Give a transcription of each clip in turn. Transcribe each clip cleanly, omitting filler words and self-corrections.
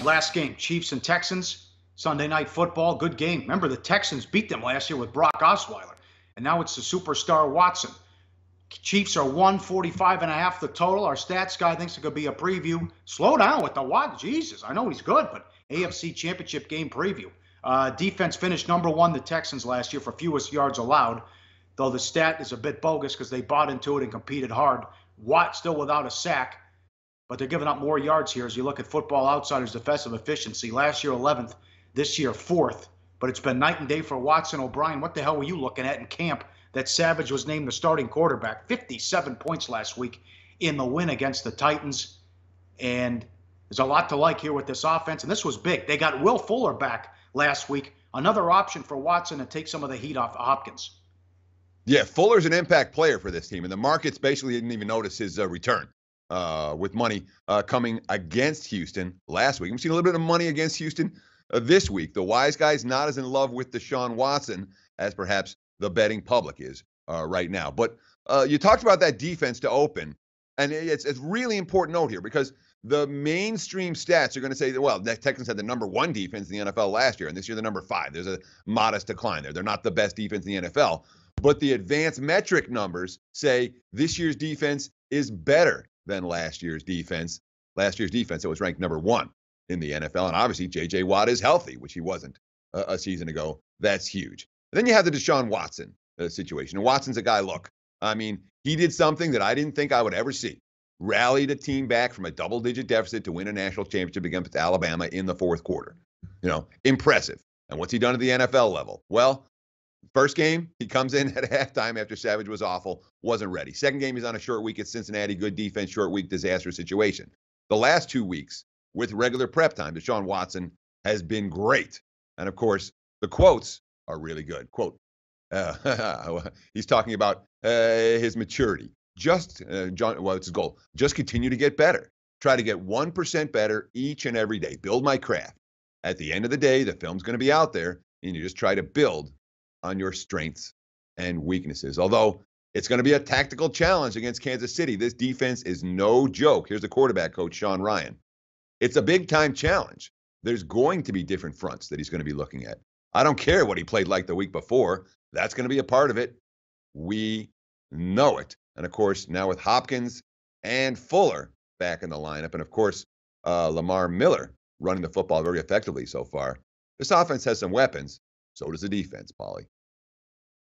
last game, Chiefs and Texans, Sunday Night Football, good game. Remember, the Texans beat them last year with Brock Osweiler, and now it's the superstar Watson. Chiefs are 145.5 the total. Our stats guy thinks it could be a preview. Slow down with the what? Jesus, I know he's good, but AFC Championship game preview. Defense finished number 1, the Texans, last year for fewest yards allowed, though the stat is a bit bogus because they bought into it and competed hard. Watt still without a sack, but they're giving up more yards here as you look at Football Outsiders' defensive efficiency. Last year, 11th. This year, 4th. But it's been night and day for Watson. O'Brien, what the hell were you looking at in camp that Savage was named the starting quarterback? 57 points last week in the win against the Titans. And there's a lot to like here with this offense. And this was big. They got Will Fuller back last week. Another option for Watson to take some of the heat off Hopkins. Yeah, Fuller's an impact player for this team. And the markets basically didn't even notice his return with money coming against Houston last week. We've seen a little bit of money against Houston this week. The wise guy's not as in love with Deshaun Watson as perhaps the betting public is right now. But you talked about that defense to open, and it's really important note here because the mainstream stats are going to say that, well, the Texans had the number 1 defense in the NFL last year, and this year the number 5. There's a modest decline there. They're not the best defense in the NFL. But the advanced metric numbers say this year's defense is better than last year's defense. Last year's defense, it was ranked number 1 in the NFL. And obviously, J.J. Watt is healthy, which he wasn't a season ago. That's huge. And then you have the Deshaun Watson situation. And Watson's a guy, look, I mean, he did something that I didn't think I would ever see. Rallied a team back from a double-digit deficit to win a national championship against Alabama in the 4th quarter. You know, impressive. And what's he done at the NFL level? Well, first game, he comes in at halftime after Savage was awful, wasn't ready. Second game, he's on a short week at Cincinnati, good defense, short week, disaster situation. The last 2 weeks, with regular prep time, Deshaun Watson has been great. And of course, the quotes are really good. Quote, he's talking about his maturity. What's his goal? Just continue to get better. Try to get 1% better each and every day. Build my craft. At the end of the day, the film's going to be out there, and you just try to build on your strengths and weaknesses. Although it's going to be a tactical challenge against Kansas City. This defense is no joke. Here's the quarterback coach, Sean Ryan. It's a big-time challenge. There's going to be different fronts that he's going to be looking at. I don't care what he played like the week before. That's going to be a part of it. We know it. And, of course, now with Hopkins and Fuller back in the lineup, and, of course, Lamar Miller running the football very effectively so far, this offense has some weapons. So does the defense, Pauly.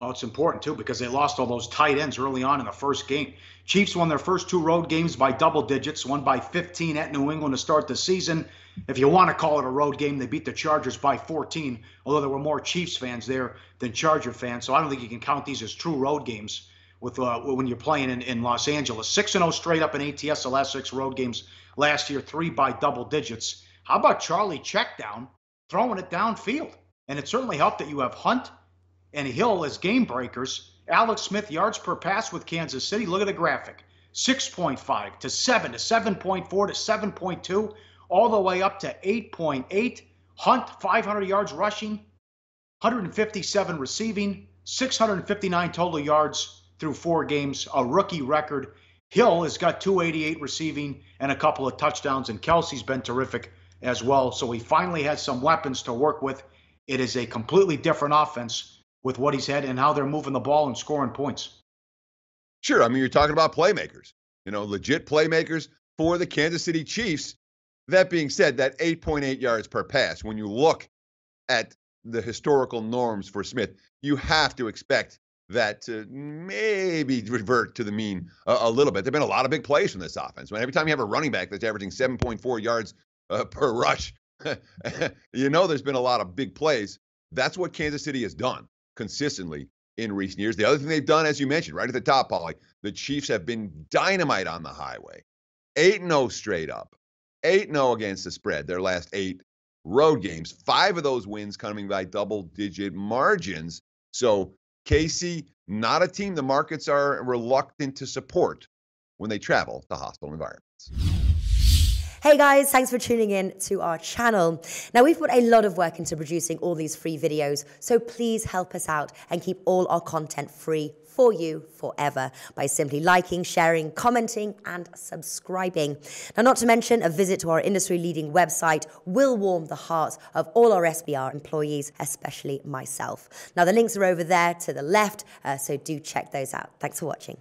Well, it's important, too, because they lost all those tight ends early on in the first game. Chiefs won their first 2 road games by double digits, one by 15 at New England to start the season. If you want to call it a road game, they beat the Chargers by 14, although there were more Chiefs fans there than Charger fans. So I don't think you can count these as true road games with when you're playing in Los Angeles. 6-0 straight up in ATS the last 6 road games last year, 3 by double digits. How about Charlie Checkdown throwing it downfield? And it certainly helped that you have Hunt and Hill as game breakers. Alex Smith, yards per pass with Kansas City. Look at the graphic. 6.5 to 7 to 7.4 to 7.2, all the way up to 8.8. Hunt, 500 yards rushing, 157 receiving, 659 total yards through 4 games, a rookie record. Hill has got 288 receiving and a couple of touchdowns, and Kelsey's been terrific as well. So he finally has some weapons to work with. It is a completely different offense with what he's had and how they're moving the ball and scoring points. Sure. I mean, you're talking about playmakers, legit playmakers for the Kansas City Chiefs. That being said, that 8.8 yards per pass, when you look at the historical norms for Smith, you have to expect that to maybe revert to the mean a little bit. There have been a lot of big plays from this offense. Every time you have a running back that's averaging 7.4 yards per rush, there's been a lot of big plays. That's what Kansas City has done consistently in recent years. The other thing they've done, as you mentioned, right at the top, Pauly, the Chiefs have been dynamite on the highway. 8-0 straight up. 8-0 against the spread, their last 8 road games. 5 of those wins coming by double-digit margins. So KC, not a team the markets are reluctant to support when they travel to hostile environments. Hey guys, thanks for tuning in to our channel. Now, we've put a lot of work into producing all these free videos, so please help us out and keep all our content free for you forever by simply liking, sharing, commenting, and subscribing. Now, not to mention, a visit to our industry-leading website will warm the hearts of all our SBR employees, especially myself. Now, the links are over there to the left, so do check those out. Thanks for watching.